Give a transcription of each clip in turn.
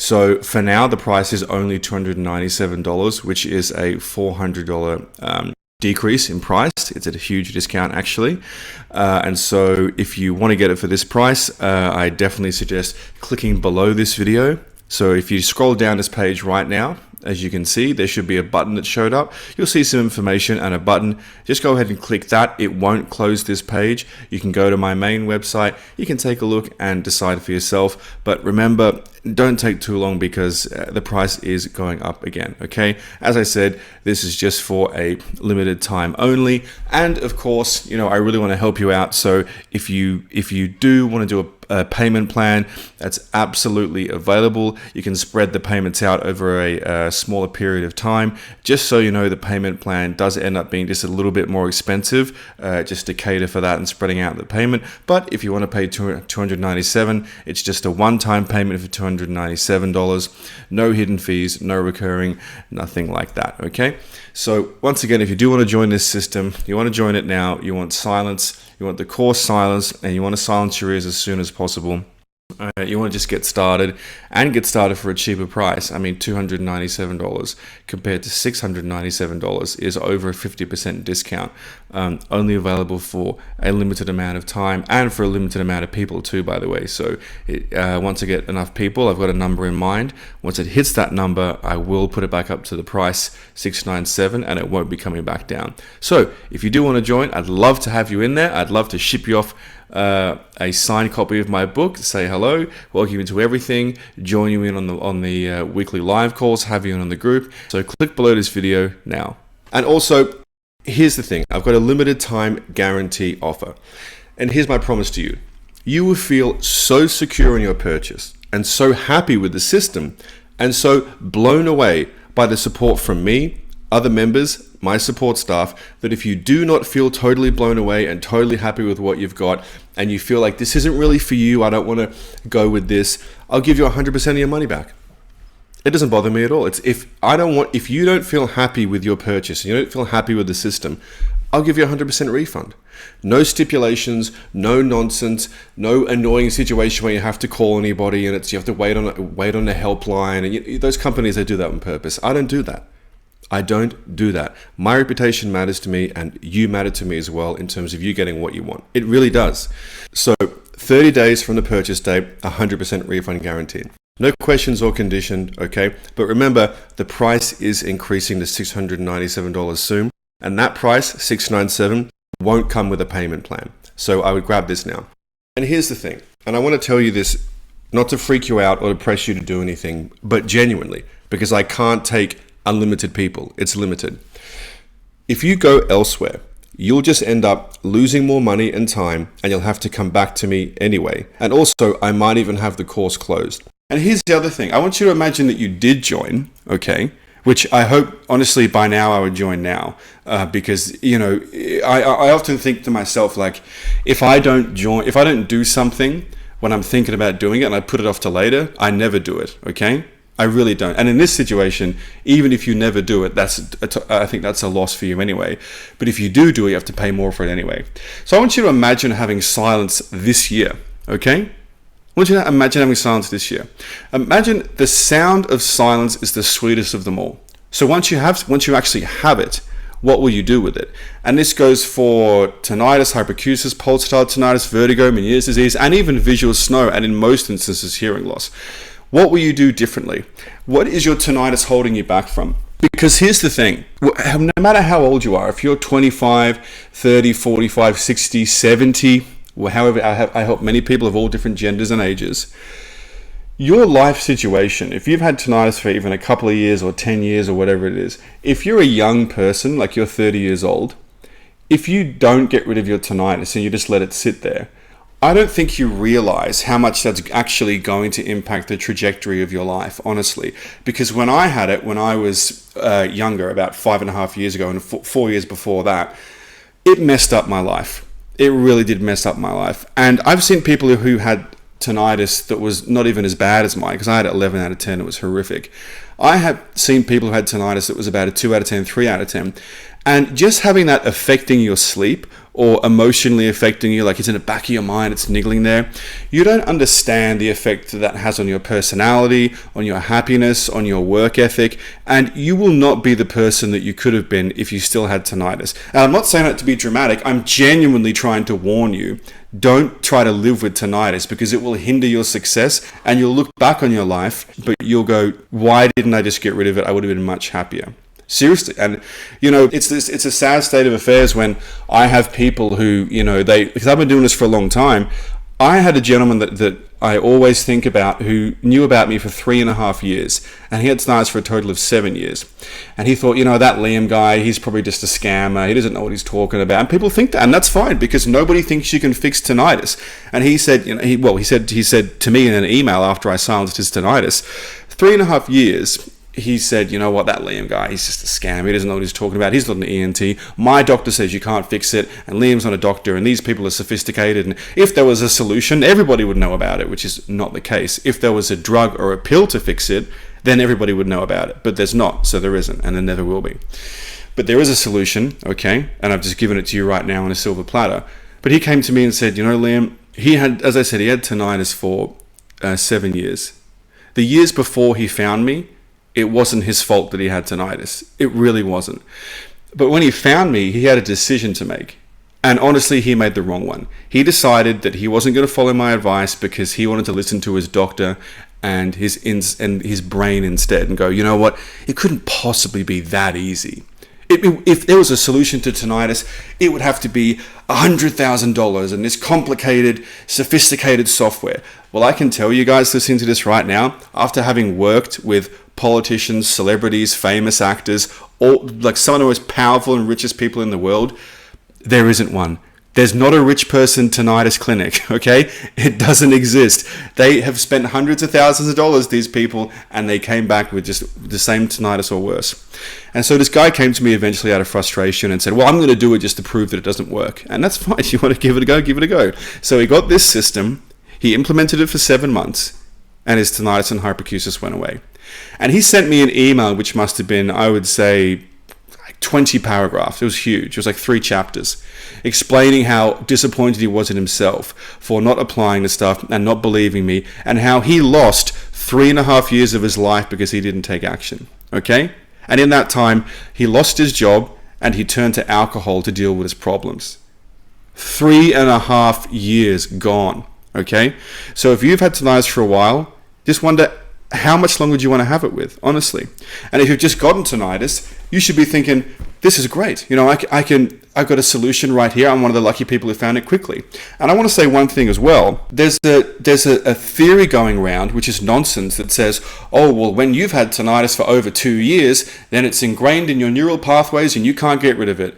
So for now, the price is only $297, which is a $400 decrease in price. It's at a huge discount actually. And so if you want to get it for this price, I definitely suggest clicking below this video. So if you scroll down this page right now, as you can see, there should be a button that showed up. You'll see some information and a button. Just go ahead and click that. It won't close this page. You can go to my main website. You can take a look and decide for yourself. But remember, don't take too long because the price is going up again, okay? As I said, this is just for a limited time only. And of course, you know, I really want to help you out. So if you do want to do a payment plan, that's absolutely available. You can spread the payments out over a smaller period of time. Just so you know, the payment plan does end up being just a little bit more expensive, just to cater for that and spreading out the payment. But if you want to pay $297, it's just a one-time payment for $297. No hidden fees, no recurring, nothing like that, okay? So once again, if you do want to join this system, you want to join it now, you want silence, you want the course silence, and you want to silence your ears as soon as possible. You want to just get started and get started for a cheaper price. I mean, $297 compared to $697 is over a 50% discount. Only available for a limited amount of time and for a limited amount of people too, by the way. So once I get enough people, I've got a number in mind. Once it hits that number, I will put it back up to the price $697 and it won't be coming back down. So if you do want to join, I'd love to have you in there. I'd love to ship you off a signed copy of my book, say hello, welcome you into everything, join you in on the weekly live calls, have you in on the group. So click below this video now. And also, here's the thing, I've got a limited time guarantee offer. And here's my promise to you. You will feel so secure in your purchase and so happy with the system and so blown away by the support from me, other members, my support staff, that if you do not feel totally blown away and totally happy with what you've got, and you feel like this isn't really for you, I don't want to go with this, I'll give you 100% of your money back. It doesn't bother me at all. It's if you don't feel happy with your purchase, and you don't feel happy with the system, I'll give you 100% refund. No stipulations, no nonsense, no annoying situation where you have to call anybody and you have to wait on a helpline. And those companies, they do that on purpose. I don't do that. I don't do that. My reputation matters to me and you matter to me as well in terms of you getting what you want. It really does. So 30 days from the purchase date, 100% refund guaranteed. No questions or conditioned, okay? But remember, the price is increasing to $697 soon. And that price, $697, won't come with a payment plan. So I would grab this now. And here's the thing, and I want to tell you this not to freak you out or to press you to do anything, but genuinely, because I can't take unlimited people. It's limited. If you go elsewhere, you'll just end up losing more money and time, and you'll have to come back to me anyway. And also, I might even have the course closed. And here's the other thing. I want you to imagine that you did join, okay? Which I hope, honestly, by now I would join now. Because, you know, I often think to myself, like, if I don't do something when I'm thinking about doing it and I put it off to later, I never do it, okay? I really don't. And in this situation, even if you never do it, I think that's a loss for you anyway. But if you do it, you have to pay more for it anyway. So I want you to imagine having silence this year, okay? I want you to imagine having silence this year. Imagine the sound of silence is the sweetest of them all. So once you actually have it, what will you do with it? And this goes for tinnitus, hyperacusis, pulsatile tinnitus, vertigo, Meniere's disease, and even visual snow, and in most instances, hearing loss. What will you do differently? What is your tinnitus holding you back from? Because here's the thing, no matter how old you are, if you're 25, 30, 45, 60, 70, or however, I help many people of all different genders and ages, your life situation, if you've had tinnitus for even a couple of years or 10 years or whatever it is, if you're a young person, like you're 30 years old, if you don't get rid of your tinnitus and you just let it sit there, I don't think you realize how much that's actually going to impact the trajectory of your life, honestly. Because when I had it, when I was younger, about 5.5 years ago and 4 years before that, it messed up my life. It really did mess up my life. And I've seen people who had tinnitus that was not even as bad as mine, because I had 11 out of 10. It was horrific. I have seen people who had tinnitus that was about a 2 out of 10, 3 out of 10. And just having that affecting your sleep or emotionally affecting you, like it's in the back of your mind, it's niggling there, you don't understand the effect that has on your personality, on your happiness, on your work ethic, and you will not be the person that you could have been if you still had tinnitus. And I'm not saying that to be dramatic, I'm genuinely trying to warn you. Don't try to live with tinnitus, because it will hinder your success, and you'll look back on your life, but you'll go, why didn't I just get rid of it? I would have been much happier. Seriously. And it's a sad state of affairs when I have people who, because I've been doing this for a long time. I had a gentleman that I always think about who knew about me for 3.5 years, and he had tinnitus for a total of 7 years. And he thought, that Liam guy, he's probably just a scammer. He doesn't know what he's talking about. And people think that, and that's fine, because nobody thinks you can fix tinnitus. And he said, he said to me in an email after I silenced his tinnitus, 3.5 years. He said, that Liam guy, he's just a scam. He doesn't know what he's talking about. He's not an ENT. My doctor says you can't fix it, and Liam's not a doctor, and these people are sophisticated. And if there was a solution, everybody would know about it, which is not the case. If there was a drug or a pill to fix it, then everybody would know about it. But there's not, so there isn't, and there never will be. But there is a solution, okay? And I've just given it to you right now on a silver platter. But he came to me and said, Liam, he had tinnitus for 7 years. The years before he found me, it wasn't his fault that he had tinnitus. It really wasn't. But when he found me, he had a decision to make. And honestly, he made the wrong one. He decided that he wasn't going to follow my advice because he wanted to listen to his doctor and his brain instead, and go, what? It couldn't possibly be that easy. If there was a solution to tinnitus, it would have to be $100,000 and this complicated, sophisticated software. Well, I can tell you guys listening to this right now, after having worked with politicians, celebrities, famous actors, like some of the most powerful and richest people in the world, there isn't one. There's not a rich person tinnitus clinic, okay? It doesn't exist. They have spent hundreds of thousands of dollars, these people, and they came back with just the same tinnitus or worse. And so this guy came to me eventually out of frustration and said, well, I'm going to do it just to prove that it doesn't work. And that's fine. You want to give it a go, give it a go. So he got this system, he implemented it for 7 months, and his tinnitus and hyperacusis went away. And he sent me an email, which must have been, I would say, 20 paragraphs. It was huge. It was like 3 chapters explaining how disappointed he was in himself for not applying the stuff and not believing me, and how he lost 3.5 years of his life because he didn't take action. Okay? And in that time, he lost his job and he turned to alcohol to deal with his problems. 3.5 years gone. Okay? So if you've had tinnitus for a while, just wonder, how much longer do you want to have it with, honestly? And if you've just gotten tinnitus, you should be thinking, this is great. I've got a solution right here. I'm one of the lucky people who found it quickly. And I want to say one thing as well. There's a theory going around, which is nonsense, that says, oh, well, when you've had tinnitus for over 2 years, then it's ingrained in your neural pathways and you can't get rid of it.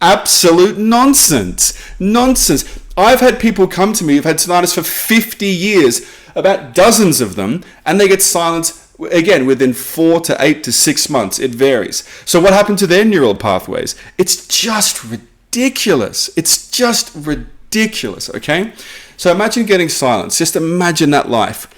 Absolute nonsense. Nonsense. I've had people come to me who've had tinnitus for 50 years, about dozens of them, and they get silenced again within 4 to 8 to 6 months. It varies. So what happened to their neural pathways? It's just ridiculous. It's just ridiculous, okay? So imagine getting silenced. Just imagine that life.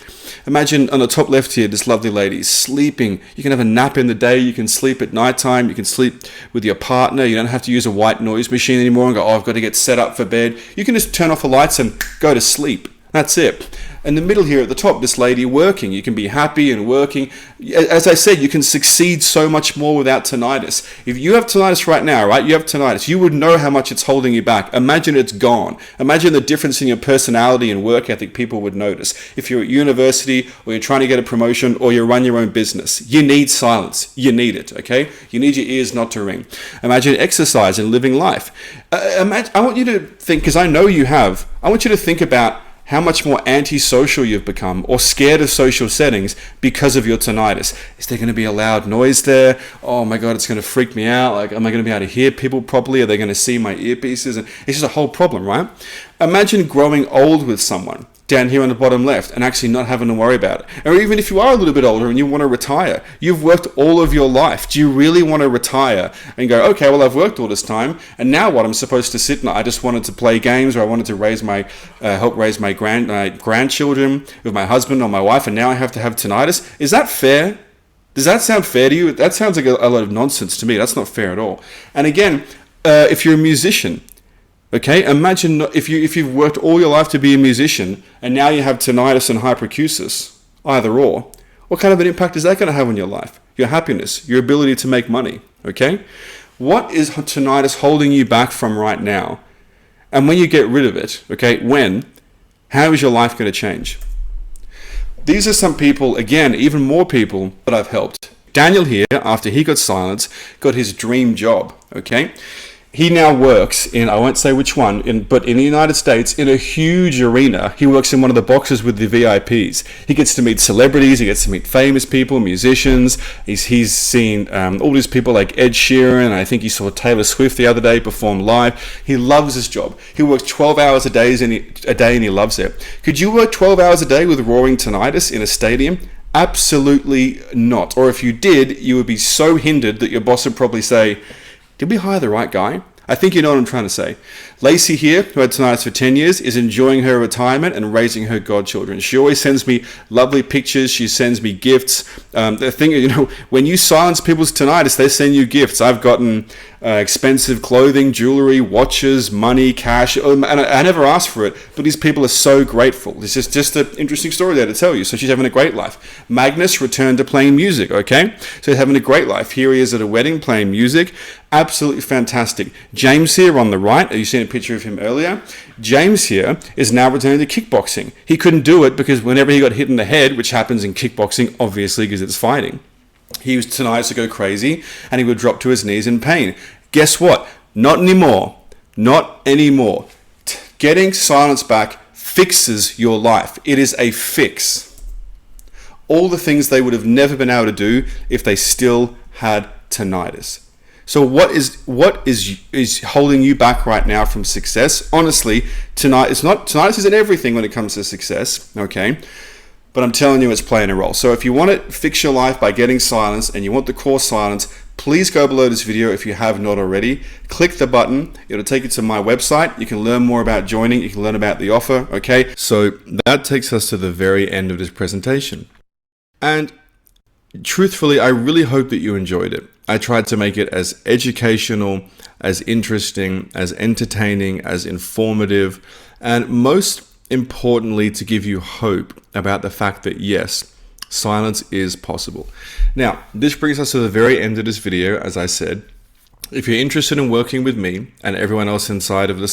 Imagine on the top left here, this lovely lady sleeping. You can have a nap in the day. You can sleep at nighttime. You can sleep with your partner. You don't have to use a white noise machine anymore and go, oh, I've got to get set up for bed. You can just turn off the lights and go to sleep. That's it. In the middle here at the top, this lady working. You can be happy and working. As I said, you can succeed so much more without tinnitus. If you have tinnitus right now, right, you have tinnitus, you would know how much it's holding you back. Imagine it's gone. Imagine the difference in your personality and work ethic people would notice. If you're at university or you're trying to get a promotion or you run your own business, you need silence. You need it, okay? You need your ears not to ring. Imagine exercise and living life. I want you to think, because I know you have, I want you to think about how much more antisocial you've become or scared of social settings because of your tinnitus. Is there going to be a loud noise there? Oh my God, it's going to freak me out. Like, am I going to be able to hear people properly? Are they going to see my earpieces? And it's just a whole problem, right? Imagine growing old with someone down here on the bottom left and actually not having to worry about it. Or even if you are a little bit older and you want to retire, you've worked all of your life. Do you really want to retire and go, okay, well, I've worked all this time and now what? I'm supposed to sit and I just wanted to play games, or I wanted to raise help raise my grandchildren with my husband or my wife, and now I have to have tinnitus. Is that fair? Does that sound fair to you? That sounds like a lot of nonsense to me. That's not fair at all. And again, if you're a musician, okay, imagine if you've worked all your life to be a musician and now you have tinnitus and hyperacusis, either or, what kind of an impact is that going to have on your life? Your happiness, your ability to make money, okay? What is tinnitus holding you back from right now? And when you get rid of it, okay, how is your life going to change? These are some people, again, even more people that I've helped. Daniel here, after he got silenced, got his dream job, okay? He now works in, I won't say which one, but in the United States, in a huge arena. He works in one of the boxes with the VIPs. He gets to meet celebrities, he gets to meet famous people, musicians. He's seen all these people like Ed Sheeran. I think he saw Taylor Swift the other day perform live. He loves his job. He works 12 hours a day and he loves it. Could you work 12 hours a day with roaring tinnitus in a stadium? Absolutely not. Or if you did, you would be so hindered that your boss would probably say, did we hire the right guy? I think you know what I'm trying to say. Lacey here, who had tinnitus for 10 years, is enjoying her retirement and raising her godchildren. She always sends me lovely pictures. She sends me gifts. The thing, when you silence people's tinnitus, they send you gifts. I've gotten expensive clothing, jewelry, watches, money, cash, and I never asked for it, but these people are so grateful. It's just an interesting story there to tell you. So she's having a great life. Magnus returned to playing music, okay? So he's having a great life. Here he is at a wedding playing music. Absolutely fantastic. James here on the right, you seen a picture of him earlier. James here is now returning to kickboxing. He couldn't do it because whenever he got hit in the head, which happens in kickboxing, obviously because it's fighting, he used tinnitus to go crazy and he would drop to his knees in pain. Guess what? Not anymore. Not anymore. Getting silence back fixes your life. It is a fix. All the things they would have never been able to do if they still had tinnitus. So what is holding you back right now from success? Honestly, tinnitus isn't everything when it comes to success, okay? But I'm telling you, it's playing a role. So if you want to fix your life by getting silence and you want the core silence, please go below this video if you have not already. Click the button. It'll take you to my website. You can learn more about joining. You can learn about the offer, okay? So that takes us to the very end of this presentation. And truthfully, I really hope that you enjoyed it. I tried to make it as educational, as interesting, as entertaining, as informative, and most importantly, to give you hope about the fact that yes, silence is possible. Now, this brings us to the very end of this video. As I said, if you're interested in working with me and everyone else inside of the